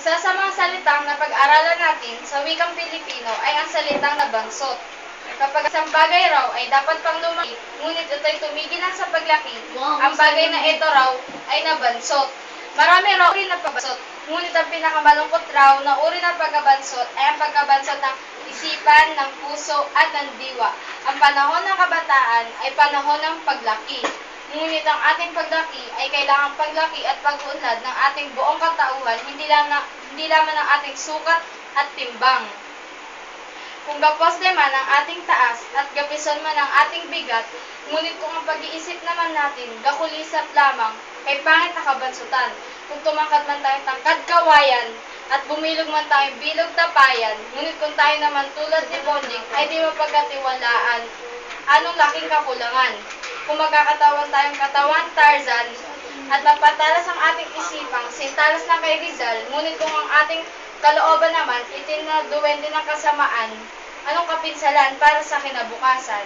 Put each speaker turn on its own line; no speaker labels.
Isa sa mga salitang napag-aralan natin sa wikang Pilipino ay ang salitang nabansot. Kapag isang bagay raw ay dapat pang lumaki, ngunit ito'y tumigil na sa paglaki, ang bagay na ito raw ay nabansot. Marami raw uri na pagbansot, ngunit ang pinakamalungkot raw na uri ng pagkabansot ay ang pagkabansot ng isipan, ng puso at ng diwa. Ang panahon ng kabataan ay panahon ng paglaki. Ngunit ang ating paglaki ay kailangang paglaki at pag-unlad ng ating buong katauhan, hindi lamang ng ating sukat at timbang. Kung gapos man ang ating taas at gapison man ang ating bigat, ngunit kung ang pag-iisip naman natin gakulisap lamang, kay pangit na kabansutan. Kung tumangkad man tayong tangkad kawayan, at bumilog man tayong bilog tapayan, ngunit kung tayo naman tulad ni Bonding ay di mapagkatiwalaan, anong laking kakulangan? Kung magkakatawan tayong katawan Tarzan, at mapatalas ang ating isipang sintalas na kay Rizal, ngunit kung ang ating kalooban naman itinaduwende ng kasamaan, anong kapinsalan para sa kinabukasan?